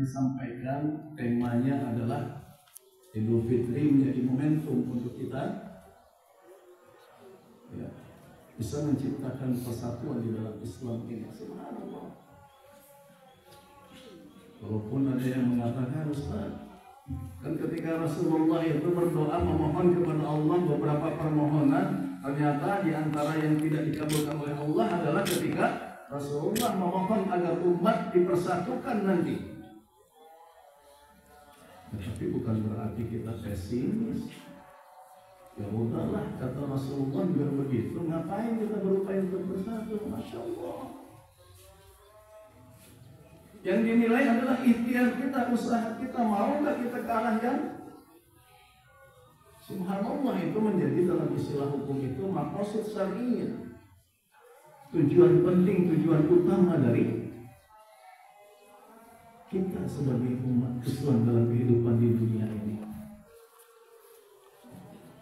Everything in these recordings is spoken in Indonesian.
disampaikan temanya adalah Idul Fitri menjadi momentum untuk kita ya, bisa menciptakan persatuan di dalam Islam ini. Subhanallah. Walaupun ada yang mengatakan Ustaz, kan ketika Rasulullah itu berdoa memohon kepada Allah beberapa permohonan, ternyata di antara yang tidak dikabulkan oleh Allah adalah ketika Rasulullah memohon agar umat dipersatukan nanti. Tapi bukan berarti kita pesimis. Ya udahlah, kata Rasulullah biar begitu, ngapain kita berupaya untuk bersatu? Masya Allah. Yang dinilai adalah ikhtiar kita, usaha kita, mau nggak kita ke arah yang subhanallah itu menjadi dalam istilah hukum itu maqasid syar'iyyah. Tujuan penting, tujuan utama dari kita sebagai umat Islam dalam kehidupan di dunia ini.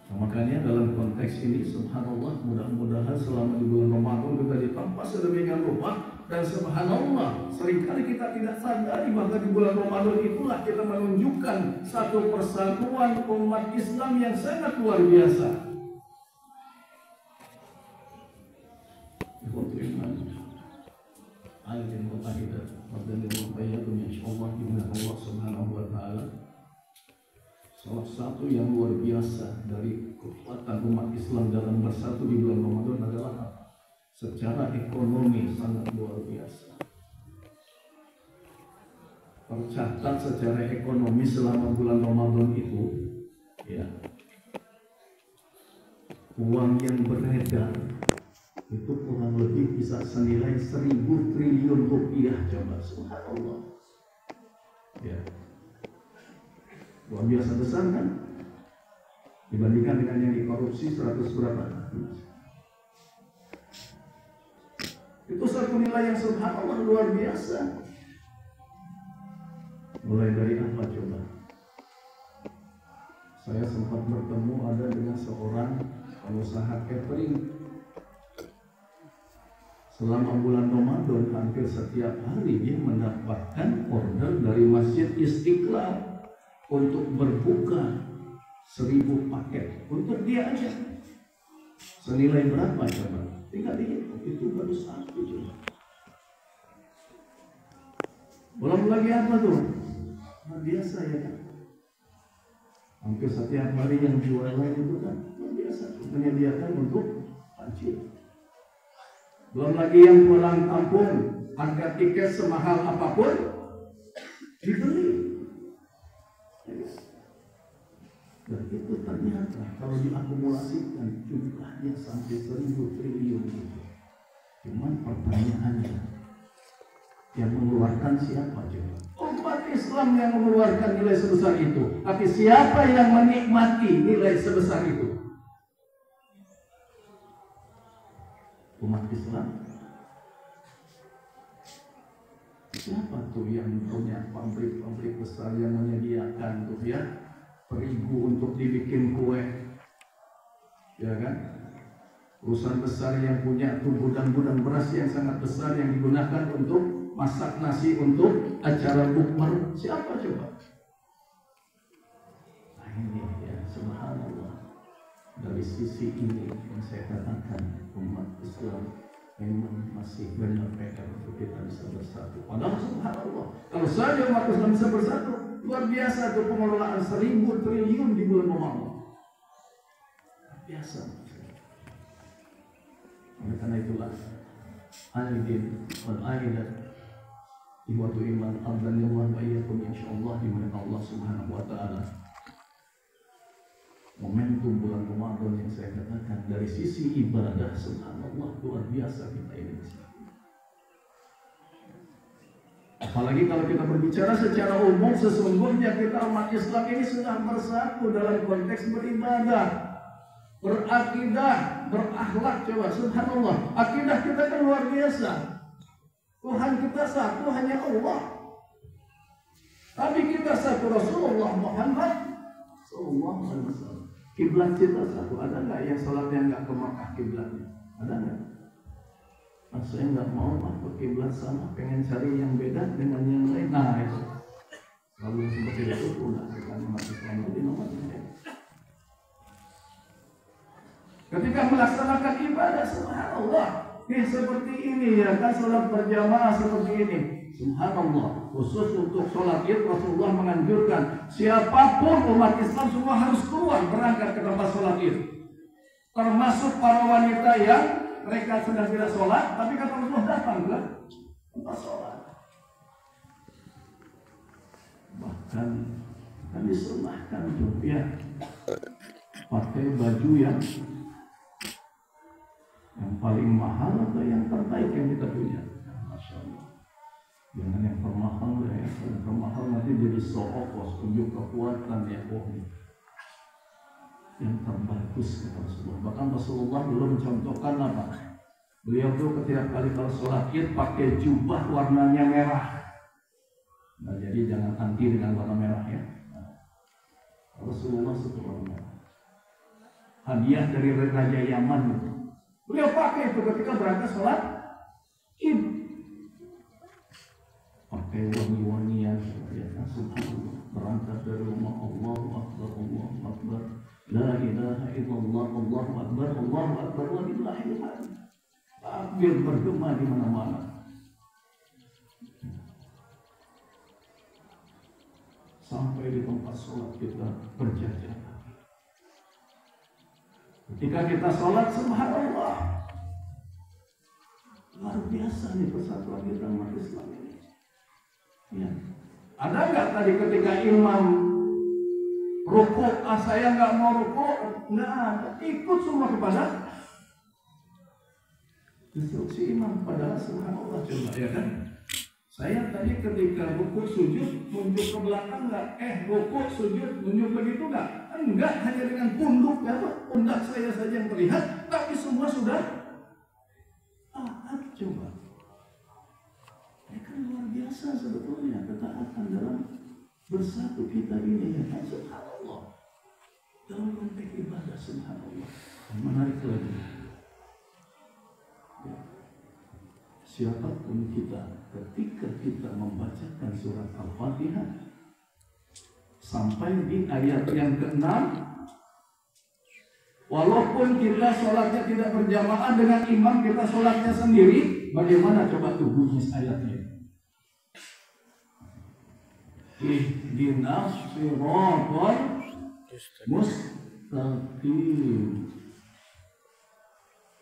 Nah, makanya dalam konteks ini subhanallah, mudah-mudahan selama di bulan Ramadan kita ditempa sedemikian rupa, dan subhanallah seringkali kita tidak sadari bahwa di bulan Ramadan itulah kita menunjukkan satu persatuan umat Islam yang sangat luar biasa. Allah Subhanahu wa Ta'ala, salah satu yang luar biasa dari kekuatan umat Islam dalam bersatu di bulan Ramadan adalah secara ekonomi sangat luar biasa. Tercatat secara ekonomi selama bulan Ramadan itu, ya, uang yang beredar itu kurang lebih bisa senilai 1.000 triliun rupiah. Coba subhanallah, ya, luar biasa besar kan, dibandingkan dengan yang dikorupsi 100 berapa. Itu satu nilai yang subhanallah luar biasa. Mulai dari apa coba? Saya sempat bertemu ada dengan seorang pengusaha catering. Selama bulan Ramadan hampir setiap hari dia mendapatkan order dari Masjid Istiqlal untuk berbuka 1.000 paket untuk dia aja. Senilai berapa coba? Tinggal dihitung, itu baru satu coba. Belum lagi apa tuh? Nah, biasa ya kan? Hampir setiap hari yang jualan itu kan biasa menyediakan untuk panci. Belum lagi yang pulang kampung, harga tiket semahal apapun dibeli. Dan itu ternyata kalau diakumulasikan jumlahnya sampai 1.000 triliun itu. Cuman pertanyaannya, yang mengeluarkan siapa coba? Umat Islam yang mengeluarkan nilai sebesar itu. Tapi siapa yang menikmati nilai sebesar itu? Umat Islam. Siapa tuh yang punya pabrik-pabrik besar yang menyediakan tuh ya terigu untuk dibikin kue, ya kan? Perusahaan besar yang punya tuh gudang-gudang beras yang sangat besar yang digunakan untuk masak nasi untuk acara bukber. Siapa coba? Nah ini ya subhanallah. Dari sisi ini yang saya katakan umat Islam memang masih banyak PR untuk kita bisa bersatu. Padahal subhanallah, kalau saja umat Islam bisa bersatu, luar biasa itu pengelolaan 1.000 triliun di bulan Ramadan. Biasa. Oleh karena itulah Al-Din wal-Aidat Iwatu iman abdan yawman wa iyyakum insyaallah dimana Allah Subhanahu wa Ta'ala. Momentum bulan Ramadan yang saya katakan dari sisi ibadah subhanallah luar biasa kita ini. Apalagi kalau kita berbicara secara umum, sesungguhnya kita umat Islam ini sudah bersatu dalam konteks beribadah, berakidah, berakhlak. Coba subhanallah, akidah kita kan luar biasa. Tuhan kita satu, hanya Allah. Tapi kita satu Rasulullah Muhammad sallallahu alaihi wasallam. Kiblat kita satu. Ada nggak yang sholatnya nggak ke Makkah kiblatnya? Ada nggak? Nah, saya nggak mau ke kiblat sama, pengen cari yang beda dengan yang lain. Nah itu Kalau yang seperti itu udah bukan umat Islam lagi namanya. Ketika melaksanakan ibadah, subhanallah, seperti ini ya kan, sholat berjamaah seperti ini, subhanallah. Khusus untuk sholat id Rasulullah menganjurkan siapapun umat Islam semua harus keluar berangkat ke tempat sholat id, termasuk para wanita yang mereka sedang tidak sholat, tapi kata Rasulullah datang ke tempat sholat. Bahkan kami sunahkan tuh ya, pakai baju yang paling mahal atau yang terbaik yang kita punya. Masya Allah. Jangan yang termahal ya, yang termahal nanti jadi show-off, tunjuk kekuatan ya. Yang terbagus kata Rasulullah. Bahkan Rasulullah dulu mencontohkan apa? Beliau tuh ketika kali kalau sholat id pakai jubah warnanya merah. Nah, jadi jangan anti dengan warna merah ya. Nah, Rasulullah suka warna merah. Hadiah dari Raja Yaman itu. Beliau pakai itu ketika berangkat sholat id. Pakai wangi-wangian ya, subhanallah. Berangkat dari rumah, Allahu Akbar, Allahu Akbar, la ilaha illallah, Allahu Akbar, Allahu Akbar, walillahil hamd. Takbir bergema di mana-mana. Sampai di tempat sholat kita berjajar. Ketika kita sholat, subhanallah, luar biasa nih persatuan kita umat Islam ini. Ya. Ada nggak tadi ketika imam rukuk, saya nggak mau rukuk, nggak ada, ikut semua kepada instruksi imam. Padahal subhanallah, coba ya kan. Saya tadi ketika rukuk sujud mundur ke belakang nggak? Rukuk sujud mundur begitu nggak? Enggak, hanya dengan pundak ya, pundak saya saja yang terlihat, tapi semua sudah taat. Coba, ini kan luar biasa sebetulnya ketaatan dalam bersatu kita ini ya kan, subhanallah. Dalam konteks ibadah, subhanallah. Menarik lagi. Ya. Siapapun kita, ketika kita membacakan surat Al-Fatihah sampai di ayat yang ke-6, walaupun kita sholatnya tidak berjamaah dengan imam, kita sholatnya sendiri, bagaimana coba tuh bunyi ayatnya? Ihdinas siratal mustaqim.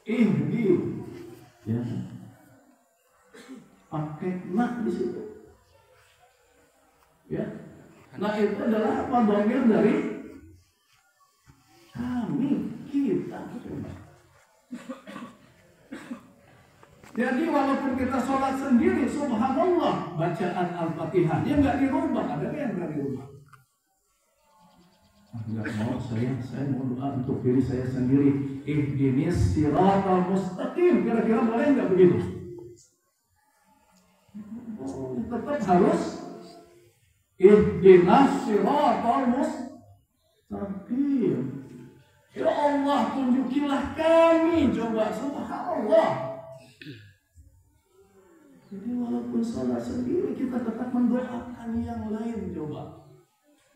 Ihdi, ya, pakai nak di situ, ya. Nah itu adalah apa? Domir dari kami, kita. Jadi walaupun kita sholat sendiri, subhanallah, bacaan Al-Fatihahnya nggak dirubah. Ada yang nggak dirubah? Nggak mau, saya mau doa untuk diri saya sendiri. Ihdinis siratal mustaqim. Kira-kira boleh nggak begitu? Tetap harus ihdinas siratal mustaqim. Ya Allah, tunjukilah kami, coba, subhanallah. Jadi walaupun sholat sendiri, kita tetap mendoakan yang lain, coba.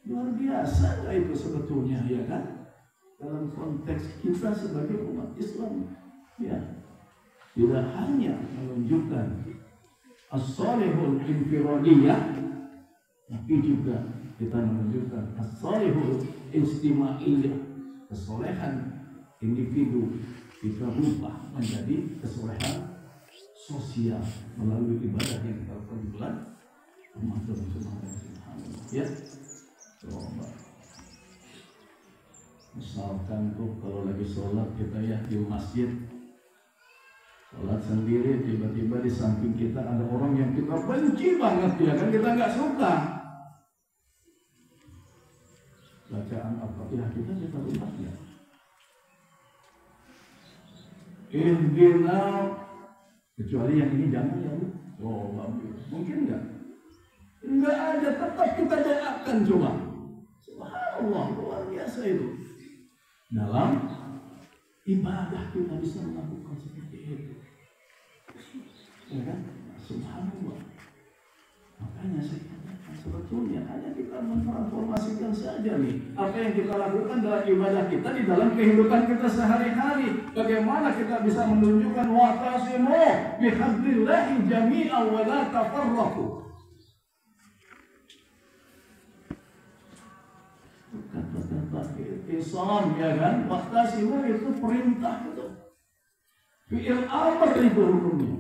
Luar biasa nggak itu sebetulnya, ya kan? Dalam konteks kita sebagai umat Islam, ya, tidak hanya menunjukkan as-salihul infiradiyah, tapi juga kita menunjukkan as-salihul istimaiyah, kesolehan individu kita rubah menjadi kesolehan sosial melalui ibadah yang kita lakukan di bulan Ramadan. Ya, coba misalkan tuh kalau lagi sholat kita ya di masjid, sholat sendiri, tiba-tiba di samping kita ada orang yang kita benci banget, ya kan, kita nggak suka. Bacaan Al-Fatihah kita rubah ya. Ihdina, kecuali yang ini jangan ya. Oh, mungkin nggak? Nggak ada, tetap kita doakan, coba. Subhanallah, luar biasa itu. Dalam ibadah kita bisa melakukan seperti itu. Ya kan? Subhanallah. Makanya saya katakan seperti sebetulnya hanya kita mentransformasikan saja nih apa yang kita lakukan dalam ibadah kita di dalam kehidupan kita sehari-hari. Bagaimana kita bisa menunjukkan wa'tasimu bihablillahi jami'an wa la tafarraqu. Kata-kata Islam ya kan, wa'tasimu itu perintah itu. Fi'il amr itu hukumnya.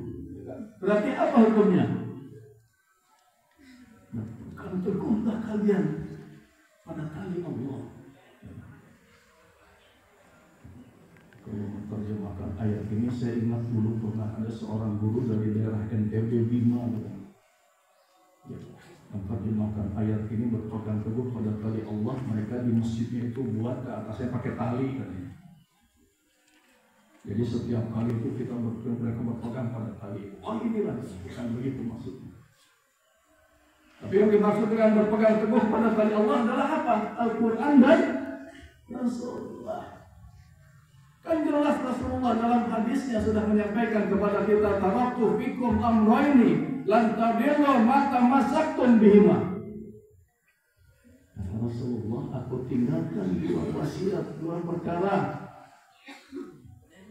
Berarti apa hukumnya? Teguhlah kalian pada tali Allah. Kalau menerjemahkan ayat ini, saya ingat dulu pernah ada seorang guru dari daerah NTB Bima yang menerjemahkan ayat ini, berpegang teguh pada tali Allah. Mereka di masjidnya itu buat ke atasnya pakai tali katanya. Jadi setiap kali itu kita mereka berpegang pada tali. Oh inilah, bukan begitu maksudnya. Tapi yang dimaksud dengan berpegang teguh pada tali Allah adalah apa? Al-Quran dan Rasulullah. Kan jelas Rasulullah dalam hadisnya sudah menyampaikan kepada kita, taraktu fikum amrayni lan tadillu ma tamassaktum bihima. Kata Rasulullah, aku tinggalkan dua wasiat, dua perkara.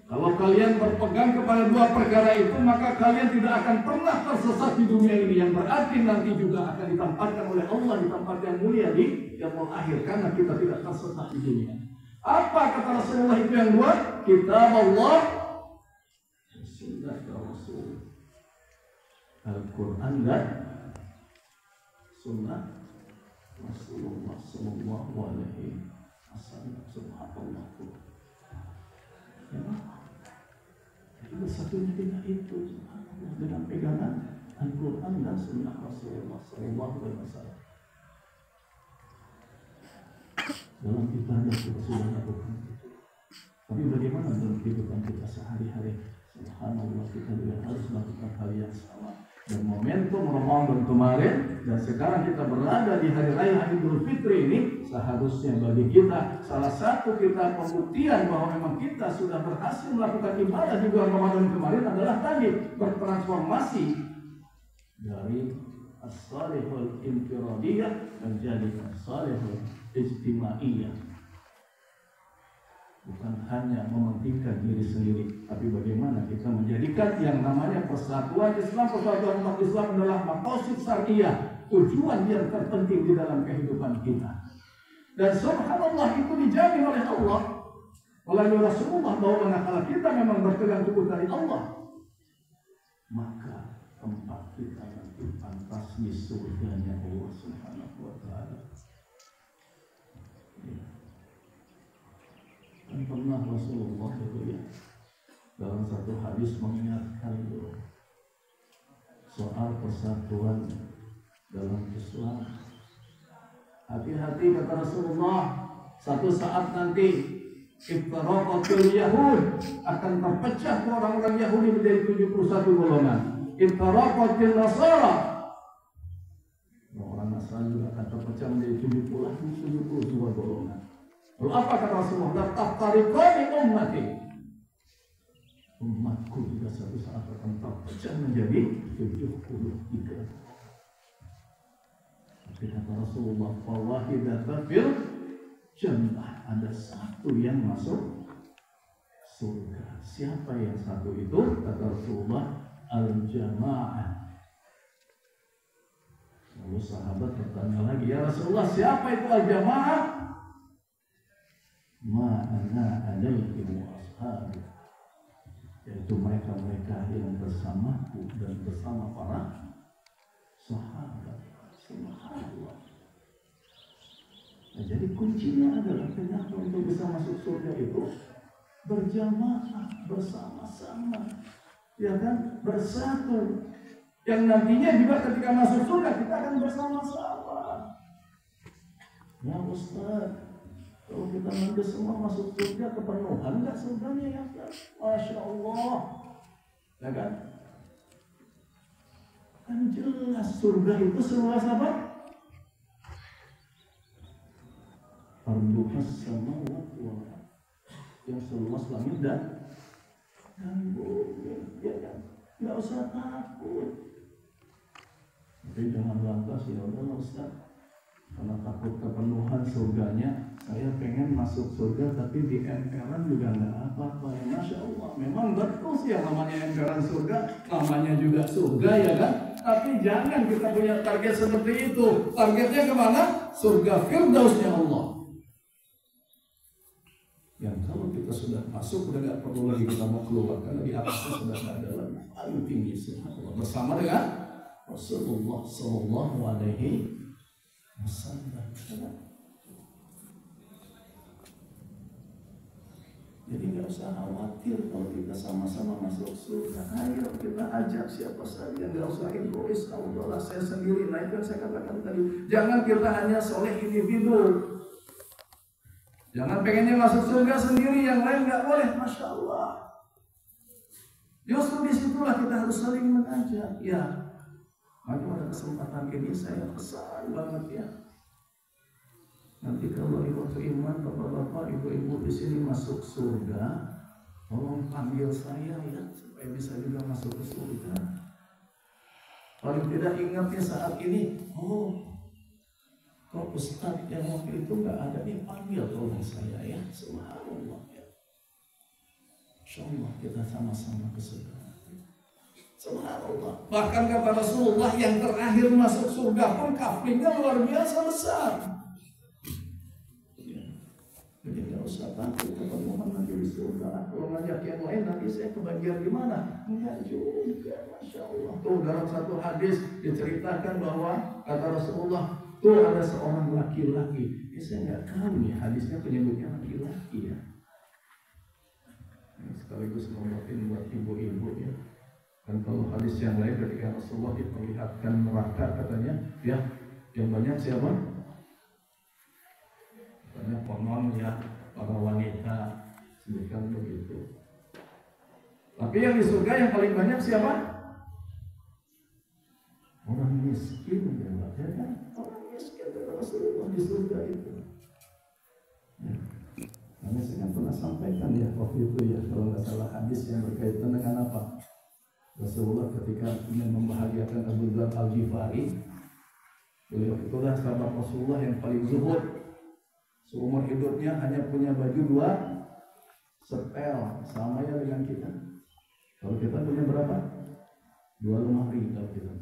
Kalau kalian berpegang kepada dua perkara itu, maka kalian tidak akan pernah tersesat di dunia ini. Yang berarti nanti juga akan ditempatkan oleh Allah di tempat yang mulia di yaumul akhir. Karena kita tidak tersesat di dunia. Apa kata Rasulullah itu yang dua? Kitab Allah, Sunnah Rasul. Al-Quran dan Sunnah Rasulullah Sallallahu Alaihi Wasallam. Subhanallah. Ya, bersatunya dengan itu, dengan pegangan Al-Quran dan Sunnah Rasulullah Sallallahu Alaihi Wasallam. Dalam ibadah kita sudah lakukan itu. Tapi bagaimana dalam kehidupan kita sehari-hari? Subhanallah, kita juga harus melakukan hal yang sama. Dan momentum Ramadan kemarin dan sekarang kita berada di hari raya Idul Fitri ini, seharusnya bagi kita salah satu kita pembuktian bahwa memang kita sudah berhasil melakukan ibadah di bulan Ramadan kemarin adalah tadi bertransformasi dari as-salihul infiradiyah menjadi as-salihul ijtimaiyah. Bukan hanya mementingkan diri sendiri, tapi bagaimana kita menjadikan yang namanya persatuan Islam, persatuan umat Islam adalah maqasid syariah, tujuan yang terpenting di dalam kehidupan kita. Dan subhanallah itu dijamin oleh Allah melalui Rasulullah bahwa manakala kita memang berpegang teguh dari Allah, maka tempat kita nanti pantas di surganya Allah Subhanahu wa Ta'ala. Dan pernah Rasulullah itu ya dalam satu hadis mengingatkan itu soal persatuan dalam Islam. Hati-hati kata Rasulullah, satu saat nanti iftaraqatul Yahud akan terpecah orang-orang Yahudi menjadi 71 golongan. Iftaraqatul Nasara, orang Nasrani juga akan terpecah menjadi 72 golongan. Lalu apa kata Rasulullah? Taftariqani ummati, umatku juga satu saat akan terpecah menjadi 73. Tapi kata Rasulullah, fawahidatan fil jannah, ada satu yang masuk surga. Siapa yang satu itu? Kata Rasulullah, al-jamaah. Lalu sahabat bertanya lagi, ya Rasulullah, siapa itu al-jamaah? Ma'ana alaihi wa ashabi, yaitu mereka-mereka yang bersamaku dan bersama para sahabat. Subhanallah. Nah, jadi kuncinya adalah ternyata untuk bisa masuk surga itu berjamaah, bersama-sama, ya kan, bersatu. Yang nantinya juga ketika masuk surga kita akan bersama-sama. Ya Ustaz, kalau kita nanti semua masuk surga, kepenuhan enggak surganya ya Ustaz? Masya Allah, ya kan? Kan jelas surga itu seluas apa? Arduhas samawati wal ardh, yang seluas langit dan bumi, ya kan? Enggak usah takut. Tapi jangan lantas ya udah Ustaz, Karena takut kepenuhan surganya, saya pengen masuk surga tapi di emperan juga nggak apa-apa. Ya, Masya Allah, memang betul sih yang namanya emperan surga, namanya juga surga ya kan. Tapi jangan kita punya target seperti itu. Targetnya kemana? Surga Firdausnya Allah. Yang kalau kita sudah masuk, udah nggak perlu lagi kita mau keluar, karena di atasnya sudah nggak ada lagi. Paling tinggi subhanallah. Bersama dengan Rasulullah Sallallahu Alaihi Wasallam. Jadi nggak usah khawatir kalau kita sama-sama masuk surga. Ayo kita ajak siapa saja, nggak usah egois. Udahlah saya sendiri. Nah itu yang saya katakan tadi. Jangan kita hanya soleh individu. Jangan pengennya masuk surga sendiri, yang lain nggak boleh. Masya Allah. Justru disitulah kita harus saling mengajak. Ya. Maka pada kesempatan ini saya pesan banget ya. Nanti kalau ibu iman, bapak-bapak, ibu-ibu di sini masuk surga, tolong panggil saya ya, supaya bisa juga masuk ke surga. Paling tidak ingatnya saat ini, kok Ustadz yang waktu itu nggak ada, nih panggil tolong saya ya, subhanallah ya. Insyaallah kita sama-sama ke surga. Subhanallah. Bahkan kata Rasulullah yang terakhir masuk surga pun kafirnya luar biasa besar. Jadi nggak usah takut kepenuhan nanti di surga. Kalau ngajak yang lain nanti saya kebagian gimana? Enggak juga, Masya Allah. Tuh dalam satu hadis diceritakan bahwa kata Rasulullah, tuh ada seorang laki-laki. Saya nggak tahu nih hadisnya penyebutnya laki-laki ya. Ini sekaligus mengingatkan buat ibu-ibu ya. Dan kalau hadis yang lain ketika Rasulullah diperlihatkan neraka katanya, ya yang banyak siapa? Banyak konon ya para wanita, sebutkan begitu. Tapi yang di surga yang paling banyak siapa? Orang miskin ya, kan? Orang miskin kata Rasulullah di surga itu. Ya. Karena saya pernah sampaikan ya waktu itu ya, kalau nggak salah hadis yang berkaitan dengan apa? Rasulullah ketika ingin membahagiakan Abu Dzar Al-Ghifari, beliau itulah sahabat Rasulullah yang paling zuhud. Seumur hidupnya hanya punya baju 2 setel, sama ya dengan kita. Kalau kita punya berapa? 2 lemari kalau kita.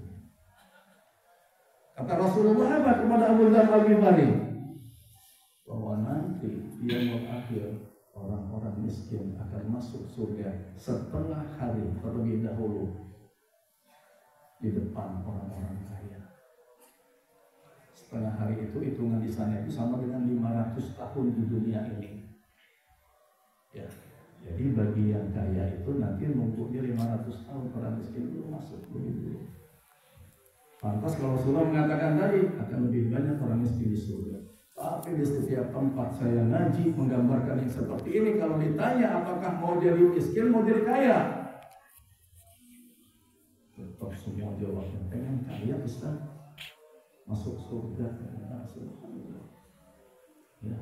Kata Rasulullah apa kepada Abu Dzar Al-Ghifari? Bahwa nanti dia mau akhir orang-orang miskin akan masuk surga setengah hari terlebih dahulu di depan orang-orang kaya. Setengah hari itu hitungan di sana itu sama dengan 500 tahun di dunia ini. Ya, jadi bagi yang kaya itu nanti nunggunya 500 tahun, orang miskin itu masuk dulu. Pantas kalau Rasulullah mengatakan tadi akan lebih banyak orang miskin di surga. Tapi di setiap tempat saya ngaji menggambarkan yang seperti ini. Kalau ditanya apakah mau jadi miskin, mau jadi kaya, tetap semua jawabnya pengen kaya, Ustaz, masuk surga. Subhanallah. Ya,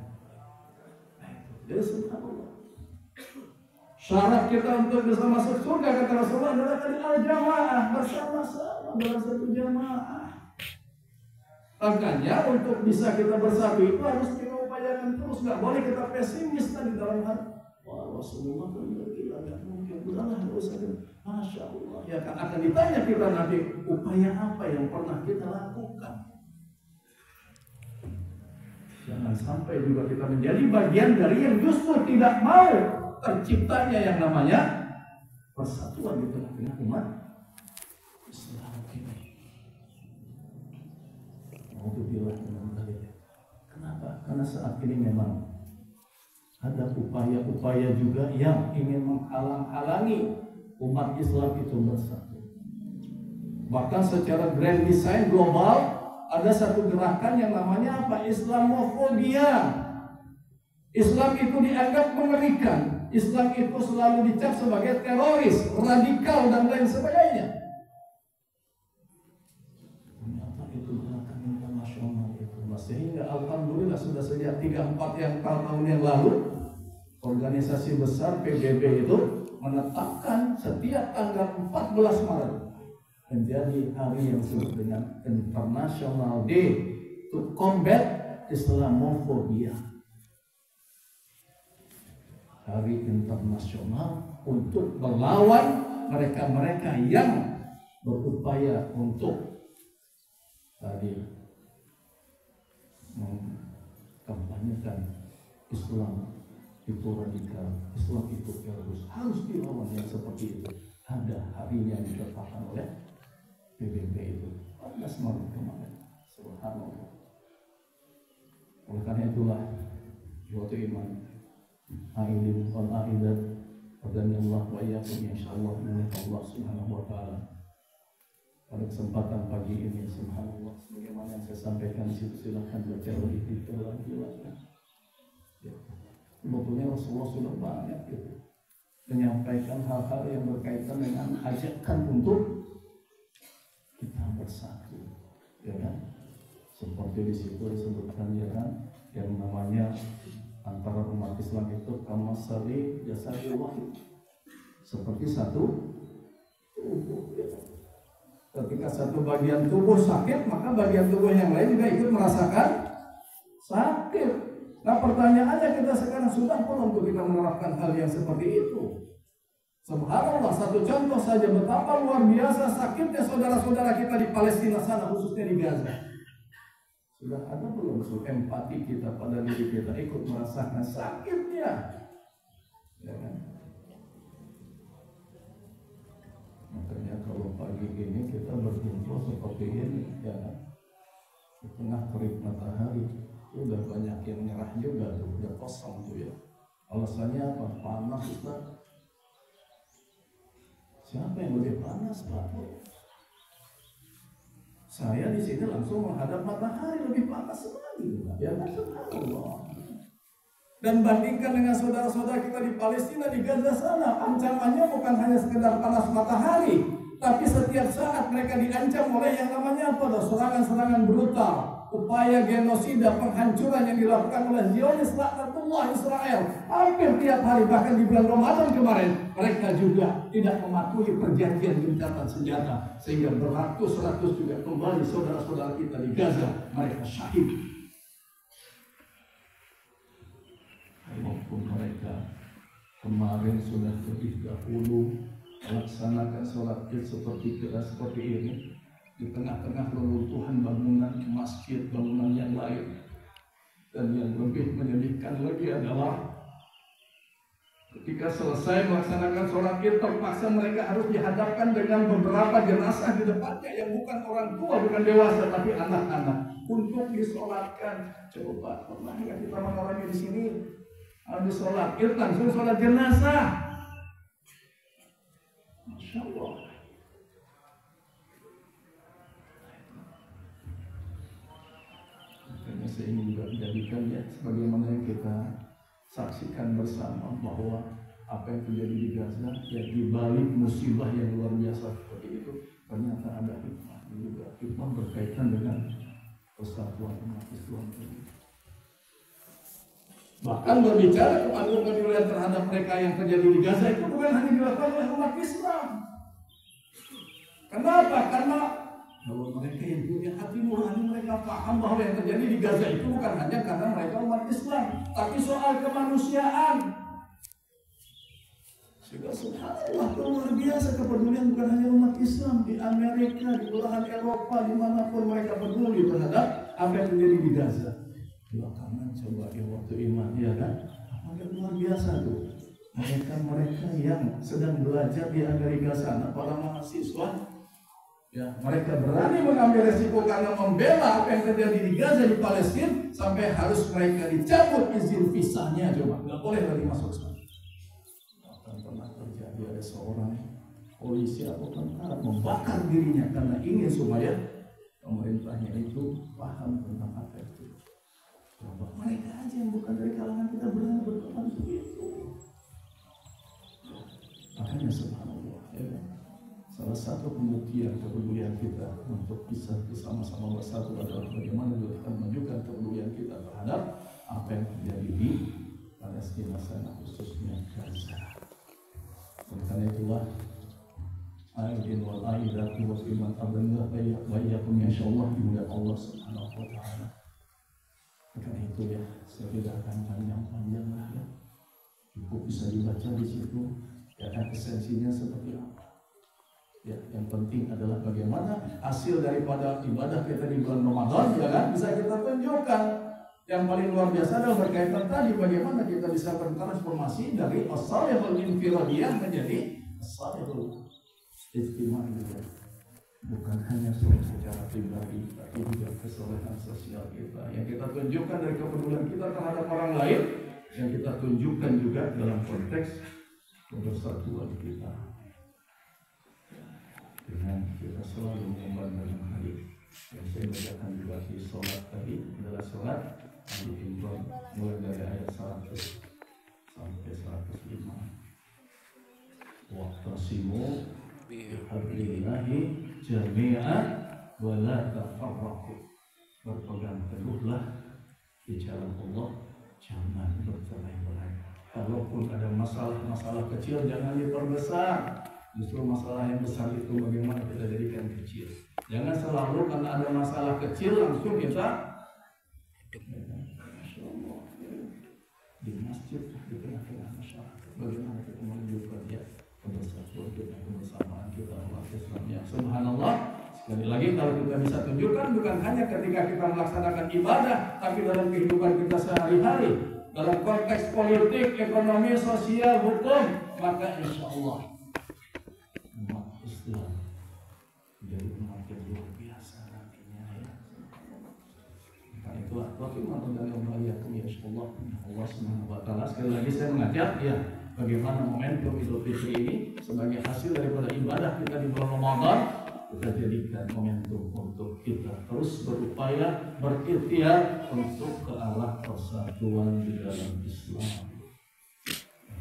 jadi subhanallah. Syarat kita untuk bisa masuk surga kata Rasulullah adalah tadi al-jamaah, bersama-sama dalam satu jamaah. Makanya untuk bisa kita bersatu itu harus kita upayakan terus. Gak boleh kita pesimis tadi dalam hati. Wah Rasulullah kan gila, gak mungkin. Udahlah, gak usah. Masya Allah. Ya kan akan ditanya kita nanti, upaya apa yang pernah kita lakukan. Jangan sampai juga kita menjadi bagian dari yang justru tidak mau terciptanya yang namanya persatuan di tengah-tengah umat Islam ini. Kenapa? Karena saat ini memang ada upaya-upaya juga yang ingin menghalang-halangi umat Islam itu bersatu. Bahkan secara grand design global ada satu gerakan yang namanya apa? Islamofobia. Islam itu dianggap mengerikan. Islam itu selalu dicap sebagai teroris, radikal dan lain sebagainya. Sehingga alhamdulillah sudah sejak 3-4 tahun yang lalu organisasi besar PBB itu menetapkan setiap tanggal 14 Maret menjadi hari yang disebut dengan International Day to combat Islamofobia. Hari internasional untuk melawan mereka-mereka yang berupaya untuk tadi mengkampanyekan Islam itu radikal, Islam itu teroris, harus dilawan yang seperti itu. Ada harinya yang ditetapkan oleh PBB itu 14 Maret kemarin. Subhanallah. Oleh karena itulah suatu iman aidin wal aidat Allah wa iyyakum insyaallah oleh Allah Subhanahu wa taala. Pada kesempatan pagi ini subhanallah, sebagaimana yang saya sampaikan di situ, silahkan baca lebih detail lagi lah. Ya. Sebetulnya Rasulullah sudah banyak gitu menyampaikan hal-hal yang berkaitan dengan ajakan untuk kita bersatu, ya kan? Seperti di situ disebutkan ya kan, yang namanya antara umat Islam itu kamasali jasadil wahid, seperti satu tubuh. Ya. Ketika satu bagian tubuh sakit, maka bagian tubuh yang lain juga ikut merasakan sakit. Nah pertanyaannya, kita sekarang sudah belum untuk kita menerapkan hal yang seperti itu? Subhanallah, satu contoh saja betapa luar biasa sakitnya saudara-saudara kita di Palestina sana, khususnya di Gaza. Sudah ada belum empati kita pada diri kita, ikut merasakan sakitnya? Ya kan? Makanya kalau pagi ini kita berkumpul seperti ini, ya kan? Di tengah terik matahari, udah banyak yang nyerah juga tuh, udah kosong tuh ya. Alasannya apa? Panas Ustaz. Siapa yang lebih panas Pak? Saya di sini langsung menghadap matahari, lebih panas sekali, ya kan? Subhanallah. Dan bandingkan dengan saudara-saudara kita di Palestina, di Gaza sana, ancamannya bukan hanya sekedar panas matahari, tapi setiap saat mereka diancam oleh yang namanya apa? Serangan-serangan brutal, upaya genosida, penghancuran yang dilakukan oleh Zionis laknatullah Israel. Hampir tiap hari, bahkan di bulan Ramadan kemarin, mereka juga tidak mematuhi perjanjian gencatan senjata, sehingga beratus-ratus juga kembali saudara-saudara kita di Gaza, mereka syahid. Maupun mereka kemarin sudah lebih dahulu melaksanakan sholat Id seperti ini di tengah-tengah reruntuhan bangunan masjid, bangunan yang lain. Dan yang lebih menyedihkan lagi adalah ketika selesai melaksanakan sholat Id, terpaksa mereka harus dihadapkan dengan beberapa jenazah di depannya yang bukan orang tua, bukan dewasa, tapi anak-anak untuk disolatkan. Coba pernah nggak kita mengalami di sini? Habis sholat Id langsung sholat jenazah. Masya Allah. Makanya saya ingin juga menjadikan ya, sebagaimana yang kita saksikan bersama bahwa apa yang terjadi di Gaza, ya di balik musibah yang luar biasa seperti itu, ternyata ada hikmah juga. Hikmah berkaitan dengan persatuan umat Islam ini. Bahkan berbicara kepedulian terhadap mereka yang terjadi di Gaza itu bukan hanya dilakukan oleh umat Islam. Kenapa? Karena kalau mereka yang punya hati nurani, mereka paham bahwa yang terjadi di Gaza itu bukan hanya karena mereka umat Islam, tapi soal kemanusiaan. Sudah subhanallah, luar biasa kepedulian bukan hanya umat Islam di Amerika, di belahan Eropa, dimanapun mereka peduli terhadap apa yang terjadi di Gaza. Belakangan coba ya waktu iman, ya kan? Agak luar biasa tuh. Mereka yang sedang belajar di Amerika sana, para mahasiswa, ya mereka berani mengambil resiko karena membela apa yang terjadi di Gaza, di Palestina, sampai harus mereka dicabut izin visanya. Coba nggak boleh lagi masuk sana. Bahkan pernah terjadi ada seorang polisi atau tentara membakar dirinya karena ingin supaya pemerintahnya itu paham tentang apa itu. Mereka aja yang bukan dari kalangan kita berani berkembang begitu. Makanya subhanallah, ya, salah satu pembuktian kepedulian kita untuk bisa bersama-sama bersatu adalah bagaimana kita menunjukkan kepedulian kita terhadap apa yang terjadi di Palestina sana, khususnya Gaza. Karena itulah aidin wal aidati wa iman abdullah wa iyyakum insyaallah, Allah subhanahu wa ta'ala. itu ya, saya tidak akan panjang-panjang lah ya. Cukup bisa dibaca di situ. Ya kan esensinya seperti apa? Ya, yang penting adalah bagaimana hasil daripada ibadah kita di bulan Ramadan, ya kan, bisa kita tunjukkan. Yang paling luar biasa adalah berkaitan tadi bagaimana kita bisa bertransformasi dari as-salihul infiradiyyah menjadi as-salihul ijtimaiyah. Bukan hanya secara pribadi, tapi juga kesolehan sosial kita. Yang kita tunjukkan dari kepedulian kita terhadap orang lain, yang kita tunjukkan juga dalam konteks kebersatuan kita. Dengan kita selalu memandang hari yang saya bacakan juga di sholat tadi adalah sholat Ali Imran mulai dari ayat 100 sampai 105. Wa'tasimu bihablillahi jami'an wa la tafarraqu. Berpegang teguhlah di jalan Allah, jangan bercerai-berai. Kalaupun ada masalah-masalah kecil jangan diperbesar. Justru masalah yang besar itu bagaimana kita jadikan kecil. Jangan selalu karena ada masalah kecil langsung kita Masya Allah, di masjid di tengah-tengah masyarakat. Bagaimana kita menunjukkan ya kebersatuan kita, kebersamaan kita umat Islam yang subhanallah. Sekali lagi kalau kita bisa tunjukkan bukan hanya ketika kita melaksanakan ibadah, tapi dalam kehidupan kita sehari-hari, dalam konteks politik, ekonomi, sosial, hukum, maka insya Allah umat Islam menjadi umat yang luar biasa nantinya ya. Karena itulah bagaimana dan Allah Allah Subhanahu wa taala. Sekali lagi saya mengajak ya bagaimana momentum Idul Fitri ini sebagai hasil daripada ibadah kita di bulan Ramadan, kita jadikan momentum untuk kita terus berupaya berikhtiar untuk ke arah persatuan di dalam Islam.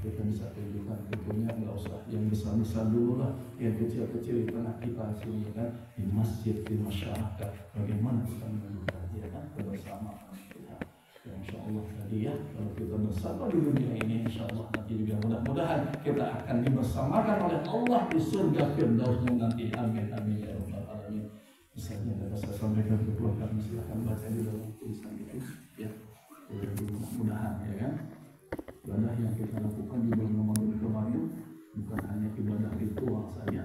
Kita bisa tunjukkan tentunya nggak usah yang besar-besar dulu lah, yang kecil-kecil di tengah kita sini kan, di masjid, di masyarakat, bagaimana kita menunjukkan ya kan kebersamaan kita. Ya, insya Allah tadi ya kalau kita bersama di dunia ini, insya Allah nanti juga mudah-mudahan kita akan dibersamakan oleh Allah di surga Firdausnya nanti. Amin amin ya rabbal alamin. Misalnya dapat saya sampaikan kepada kami, silahkan baca di dalam tulisan itu ya. Mudah-mudahan ya kan. Ibadah yang kita lakukan di bulan Ramadan kemarin bukan hanya ibadah ritual saja,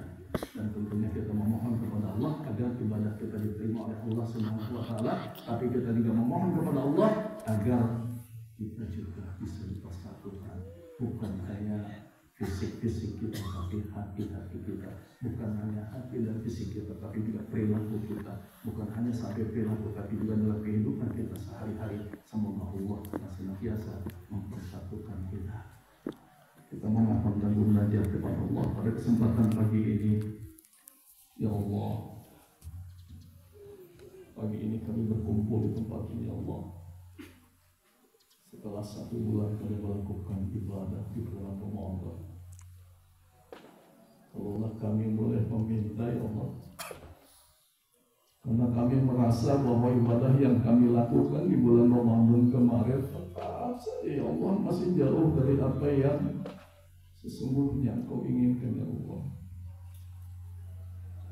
dan tentunya kita memohon kepada Allah agar ibadah kita diterima oleh Allah Subhanahu wa taala, tapi kita juga memohon kepada Allah agar kita juga bisa dipersatukan, bukan hanya fisik-fisik kita, tapi hati-hati kita, bukan hanya hati dan fisik kita, tapi juga perilaku kita, bukan hanya sampai perilaku, tapi juga dalam kehidupan kita sehari-hari. Semoga Allah senantiasa mempersatukan kita. Kita memohon dan belajar kepada Allah pada kesempatan pagi ini. Ya Allah, pagi ini kami berkumpul di tempat ini, ya Allah. Setelah 1 bulan kami melakukan ibadah di bulan Ramadan, Allah kami boleh meminta ya Allah, karena kami merasa bahwa ibadah yang kami lakukan di bulan Ramadan kemarin tetap saja ya Allah masih jauh dari apa yang sesungguhnya Kau inginkan ya Allah.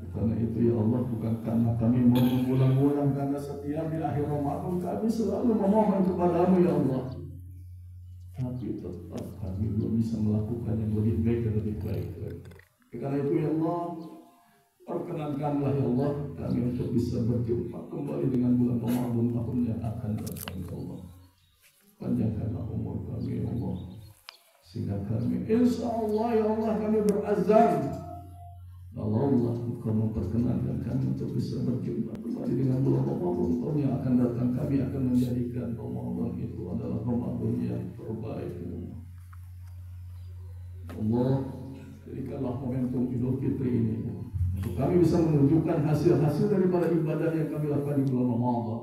Karena itu ya Allah, bukan karena kami mau mengulang-ulang, karena setiap di akhir Ramadan kami selalu memohon kepadamu ya Allah, tapi tetap kami belum bisa melakukan yang lebih baik dan lebih baik. Karena itu ya Allah, perkenankanlah ya Allah kami untuk bisa berjumpa kembali dengan bulan Ramadan tahun yang akan datang ya Allah. Panjangkanlah umur kami ya Allah, sehingga kami insya Allah ya Allah kami berazam, kalau Allah Engkau memperkenankan kami untuk bisa berjumpa kembali dengan bulan Ramadan tahun yang akan datang, kami akan menjadikan Ramadan itu adalah Ramadan yang terbaik ya Allah. Berikanlah momentum Idul Fitri ini untuk kami bisa menunjukkan hasil-hasil daripada ibadah yang kami lakukan di bulan Ramadan.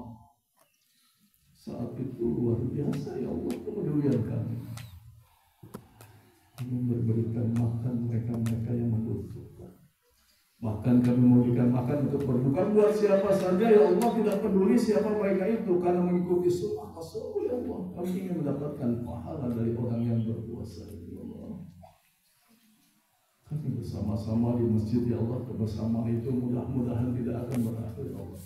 Saat itu luar biasa ya Allah kepedulian kami. Kami memberikan makan mereka-mereka yang membutuhkan. Bahkan kami memberikan makan untuk berbuka buat siapa saja ya Allah, tidak peduli siapa mereka itu, karena mengikuti sunnah Rasul ya Allah. Kami ingin mendapatkan pahala dari orang yang berpuasa ya Allah. Kami bersama-sama di masjid ya Allah, kebersamaan itu mudah-mudahan tidak akan berakhir ya Allah.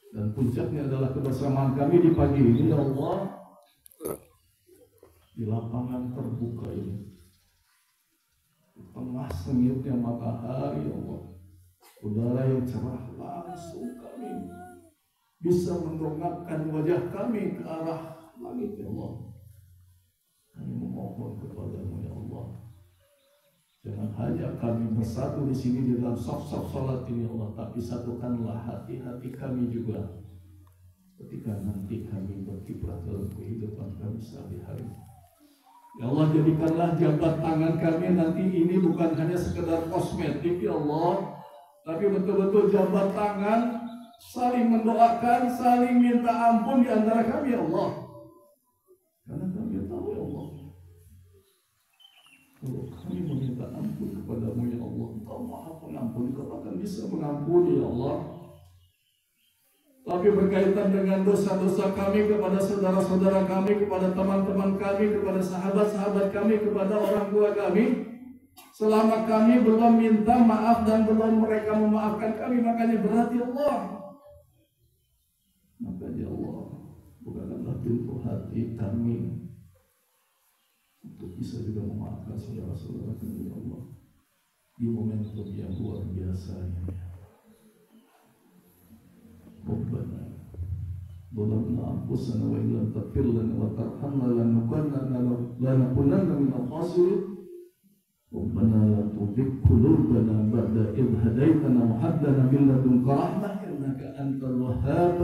Dan puncaknya adalah kebersamaan kami di pagi ini, ya Allah, di lapangan terbuka ini, di tengah sengitnya matahari, ya Allah, udara yang cerah, langsung kami bisa mendongakkan wajah kami ke arah langit, ya Allah. Kami memohon kepadamu, ya Allah, jangan hanya kami bersatu di sini di dalam saf-saf salat ini, ya Allah, tapi satukanlah hati-hati kami juga ketika nanti kami berkiprah dalam kehidupan kami sehari-hari. Ya Allah, jadikanlah jabat tangan kami nanti ini bukan hanya sekedar kosmetik, ya Allah, tapi betul-betul jabat tangan, saling mendoakan, saling minta ampun di antara kami, ya Allah. Karena kami tahu, ya Allah, kalau kami meminta ampun kepadamu, ya Allah, Engkau Maha Pengampun, Engkau akan bisa mengampuni, ya Allah. Tapi berkaitan dengan dosa-dosa kami kepada saudara-saudara kami, kepada teman-teman kami, kepada sahabat-sahabat kami, kepada orang tua kami, selama kami belum minta maaf dan belum mereka memaafkan kami, makanya berat, ya Allah. Makanya Allah, bukanlah pintu hati kami untuk bisa juga memaafkan saudara-saudara kami, ya Allah, di momentum yang luar biasa ini. Rabbana zalamna anfusana wa in lam taghfir lana wa tarhamna lanakunanna minal khasirin. Rabbana la tuzigh qulubana ba'da idh hadaytana wa hab lana min ladunka rahmah innaka antal wahhab.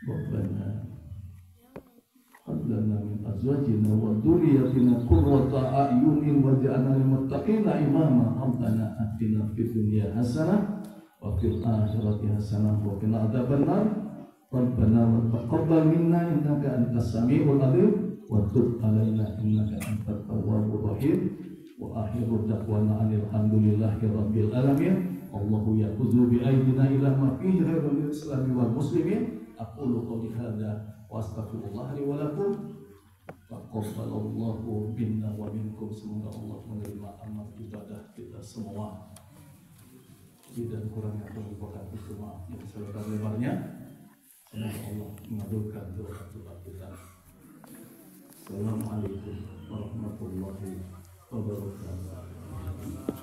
Rabbana hab lana min azwajina wa dhurriyyatina qurrata a'yunin waj'alna lil muttaqina imama. Rabbana atina fid dunya hasanah wa fil akhirati hasanah wa qina adzabannar. Rabbana wa taqabbal minna innaka antas samiul alim wa tub alaina innaka antat tawwabur rahim. Wa akhiru da'wana alhamdulillahi rabbil alamin. Allahu ya'khudhu bi aydina ila ma fihi khairul islami wal muslimin. Aqulu qawli hadza wa astaghfirullah li wa lakum. Taqabbalallahu minna wa minkum. Semoga Allah menerima amal ibadah kita semua. Dan kurangnya aku berkata itu maaf yang selebar-lebarnya. Semoga Allah mengabulkan doa-doa kita. Assalamualaikum warahmatullahi wabarakatuh.